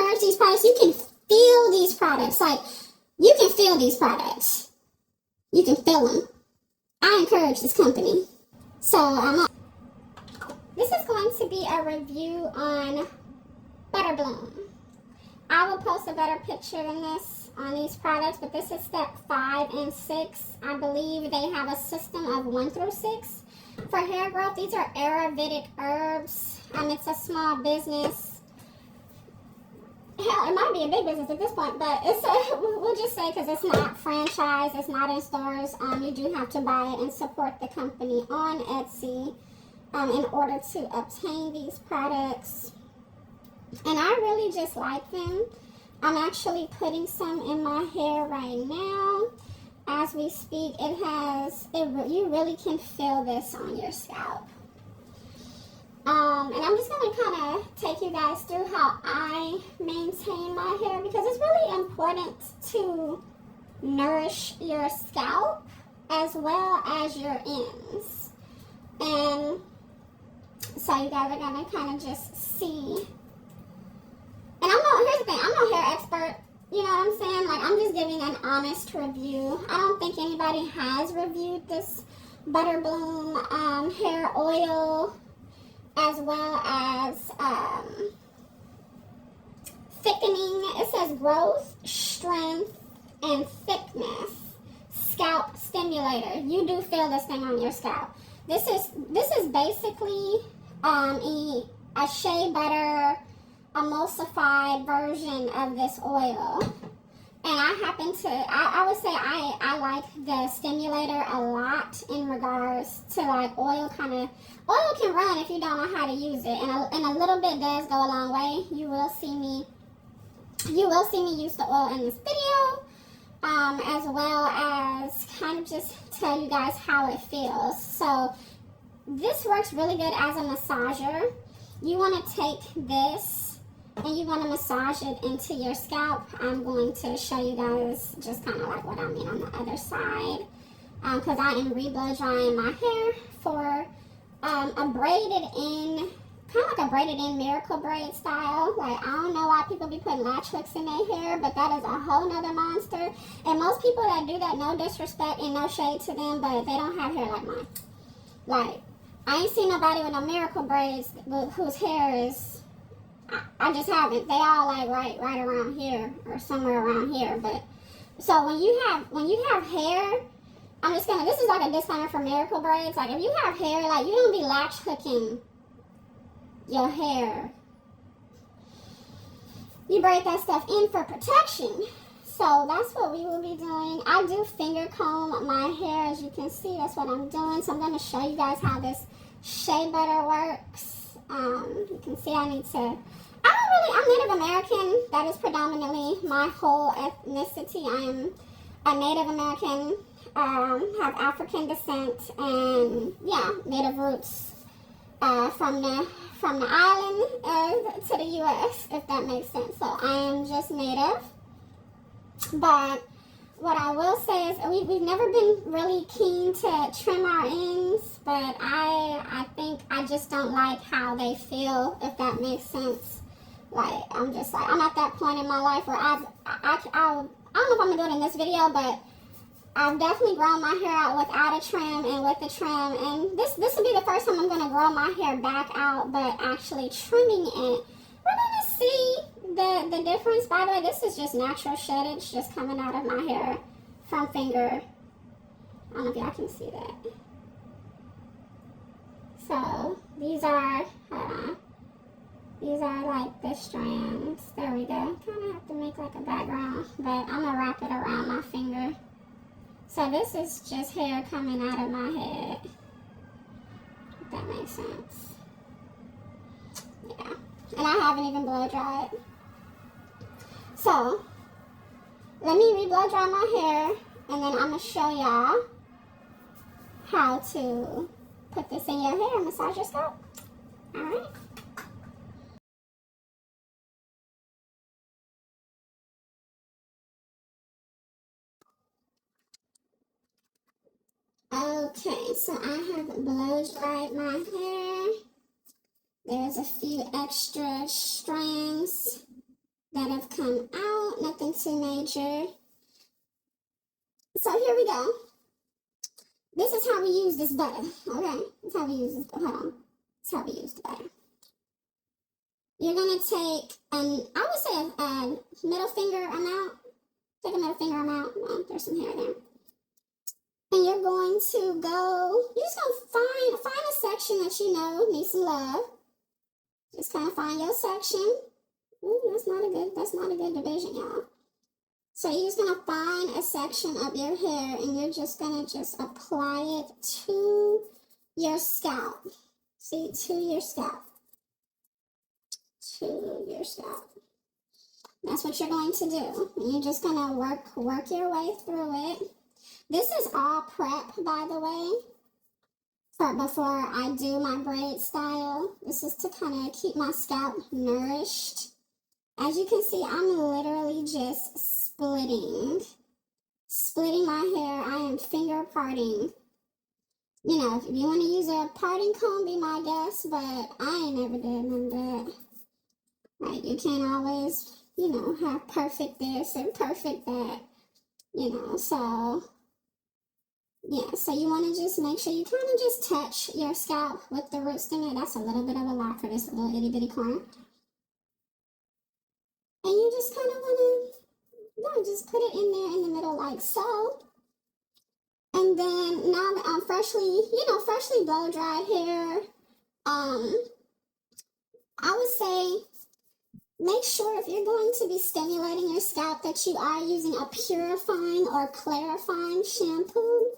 encourage these products. You can feel these products. Like, you can feel these products. You can feel them. I encourage this company. So, this is going to be a review on ButterBloom. I will post a better picture than this on these products, but this is step 5 and 6. I believe they have a system of 1 through 6. For hair growth, these are Ayurvedic herbs. It's a small business. Hell, it might be a big business at this point, but we'll just say because it's not franchise, it's not in stores. You do have to buy it and support the company on Etsy in order to obtain these products. And I really just like them. I'm actually putting some in my hair right now. As we speak, you really can feel this on your scalp. And I'm just going to kind of take you guys through how I maintain my hair, because it's really important to nourish your scalp as well as your ends. And so you guys are going to kind of just see. And here's the thing, I'm no hair expert, you know what I'm saying? Like, I'm just giving an honest review. I don't think anybody has reviewed this ButterBloom hair oil, as well as thickening. It says growth, strength, and thickness. Scalp stimulator. You do feel this thing on your scalp. This is basically a shea butter emulsified version of this oil. And I would say I like the stimulator a lot in regards to, like, oil can run if you don't know how to use it. And a little bit does go a long way. You will see me use the oil in this video, as well as kind of just tell you guys how it feels. So this works really good as a massager. You want to take this and you want to massage it into your scalp. I'm going to show you guys just kind of like what I mean on the other side, because I am re-blow drying my hair for a braided in, kind of like a braided in miracle braid style. Like, I don't know why people be putting latch hooks in their hair, but that is a whole nother monster. And most people that do that, no disrespect and no shade to them, but they don't have hair like mine. Like, I ain't seen nobody with no miracle braids whose hair is, I just haven't. They all like right around here or somewhere around here. But so when you have hair, this is like a disclaimer for miracle braids. Like, if you have hair, like, you don't be latch hooking your hair. You braid that stuff in for protection. So that's what we will be doing. I do finger comb my hair, as you can see. That's what I'm doing. So I'm going to show you guys how this shea butter works. You can see I'm Native American. That is predominantly my whole ethnicity. I am a Native American, have African descent, and yeah, Native roots from the island to the U.S., if that makes sense. So I am just Native. But what I will say is we've never been really keen to trim our ends, but I think I just don't like how they feel, if that makes sense. Like, I'm at that point in my life where I don't know if I'm going to do it in this video, but I've definitely grown my hair out without a trim and with a trim. And this will be the first time I'm going to grow my hair back out, but actually trimming it. We're going to see the difference. By the way, this is just natural sheddage just coming out of my hair from finger. I don't know if y'all can see that. So these are like the strands. There we go. Kind of have to make like a background, but I'm gonna wrap it around my finger. So this is just hair coming out of my head, if that makes sense. Yeah, and I haven't even blow dried. So let me re-blow dry my hair, and then I'm gonna show y'all how to put this in your hair and massage your scalp. All right. Okay, so I have blow dried my hair. There's a few extra strands that have come out. Nothing too major. So here we go. This is how we use this butter, okay? This is how we use this, hold on. This is how we use the butter. You're gonna take, I would say a middle finger amount. Take a middle finger amount. Oh, there's some hair there. And you're going to go, you're just gonna find a section that you know needs some love. Just kind of find your section. Ooh, that's not a good division, y'all. So you're just gonna find a section of your hair and you're just gonna apply it to your scalp. See, to your scalp. To your scalp. That's what you're going to do. And you're just gonna work your way through it. This is all prep, by the way, for before I do my braid style. This is to kind of keep my scalp nourished. As you can see, I'm literally just splitting my hair. I am finger parting. You know, if you want to use a parting comb, be my guest, but I ain't never did none of that. Like, you can't always, you know, have perfect this and perfect that, you know, so, yeah, so you want to just make sure you kind of just touch your scalp with the root stinger. That's a little bit of a lot for this little itty bitty corner. And you just kind of want to, just put it in there in the middle like so. And then now that freshly blow dried hair, I would say make sure if you're going to be stimulating your scalp that you are using a purifying or clarifying shampoo.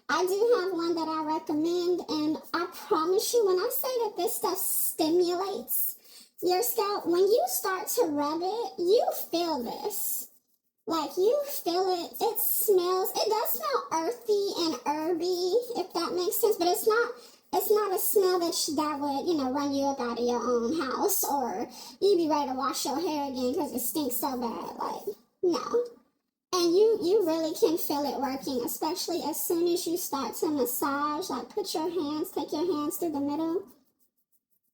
I do have one that I recommend, and I promise you, when I say that this stuff stimulates your scalp, when you start to rub it, you feel this. Like, you feel it. It does smell earthy and herby, if that makes sense, but it's not a smell that would, you know, run you up out of your own house, or you'd be ready to wash your hair again because it stinks so bad. Like, no. And you really can feel it working, especially as soon as you start to massage. Like, take your hands through the middle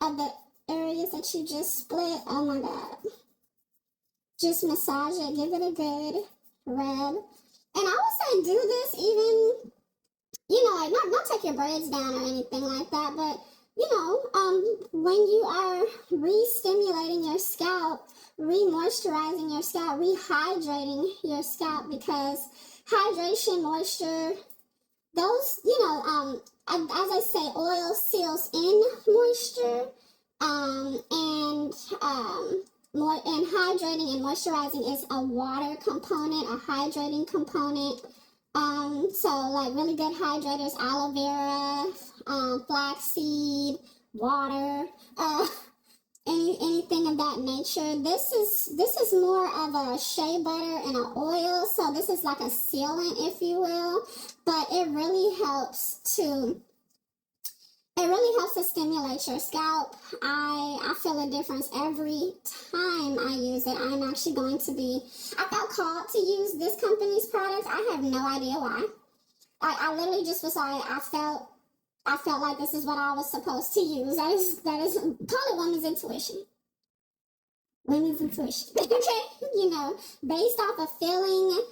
of the areas that you just split. Oh my God. Just massage it, give it a good rub. And I would say do this even, you know, like not take your braids down or anything like that, but, you know, when you are re-stimulating your scalp, re-moisturizing your scalp, rehydrating your scalp, because hydration, moisture, those, you know, as I say, oil seals in moisture, and hydrating and moisturizing is a water component, a hydrating component. So like really good hydrators, aloe vera, flaxseed, water, anything of that nature. This is more of a shea butter and an oil, so this is like a sealant, if you will, but it really helps to stimulate your scalp. I feel a difference every time I use it. I felt called to use this company's products. I have no idea why. I literally just was like, I felt like this is what I was supposed to use. That is call it women's intuition. Women's intuition. Okay? You know, based off of feeling,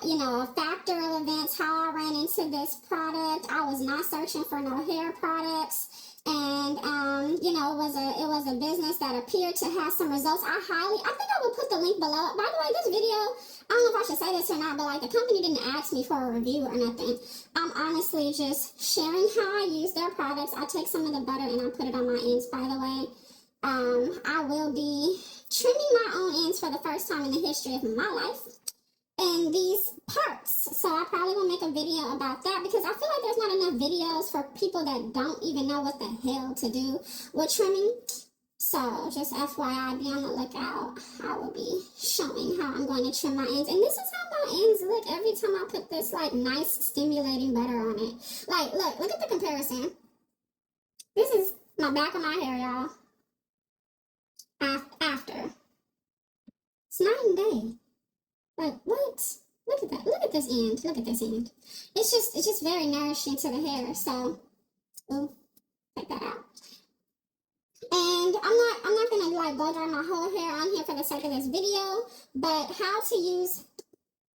you know, a factor of events, how I ran into this product. I was not searching for no hair products. And, you know, it was a business that appeared to have some results. I think I will put the link below. By the way, this video, I don't know if I should say this or not, but like the company didn't ask me for a review or nothing. I'm honestly just sharing how I use their products. I take some of the butter and I put it on my ends, by the way. I will be trimming my own ends for the first time in the history of my life in these parts. So I probably will make a video about that, because I feel like there's not enough videos for people that don't even know what the hell to do with trimming. So just FYI, be on the lookout. I will be showing how I'm going to trim my ends. And this is how my ends look every time I put this like nice stimulating butter on it. Like, look at the comparison. This is my back of my hair, y'all. After. It's night and day. Like, what? Look at that. Look at this end. Look at this end. It's just very nourishing to the hair. So, ooh, take that out. And I'm not gonna like blow dry my whole hair on here for the sake of this video, but how to use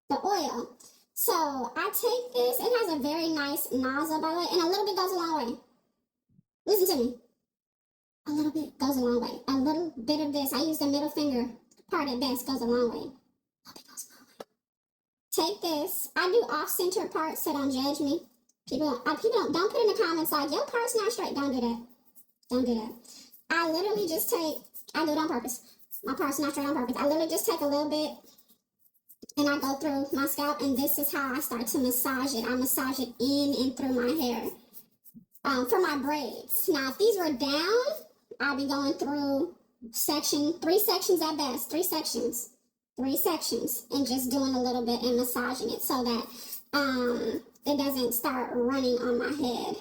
the oil. So I take this, it has a very nice nozzle by the way, and a little bit goes a long way. Listen to me. A little bit goes a long way. A little bit of this, I use the middle finger part of this, goes a long way. A little bit goes a long way. Take this. I do off-center parts, so don't judge me. People don't put in the comments like, your part's not straight. Don't do that. Don't do that. I literally just take, I do it on purpose. My part's not straight on purpose. I literally just take a little bit and I go through my scalp, and this is how I start to massage it. I massage it in and through my hair for my braids. Now, if these were down, I'll be going through 3 sections at best, 3 sections, and just doing a little bit and massaging it so that it doesn't start running on my head.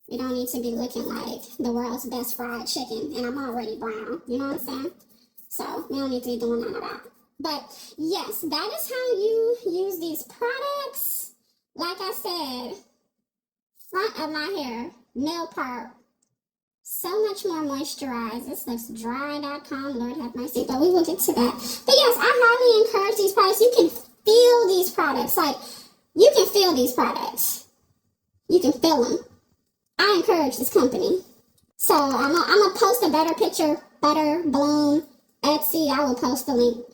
You don't need to be looking like the world's best fried chicken, and I'm already brown. You know what I'm saying? So we don't need to be doing none of that. But yes, that is how you use these products. Like I said, front of my hair, nail part, so much more moisturized. This looks dry.com, Lord have mercy, but we will get to that. But yes, I highly encourage these products. You can feel these products. Like, you can feel these products. You can feel them. I encourage this company. So I'm gonna post a better picture, ButterBloom, Etsy. I will post the link.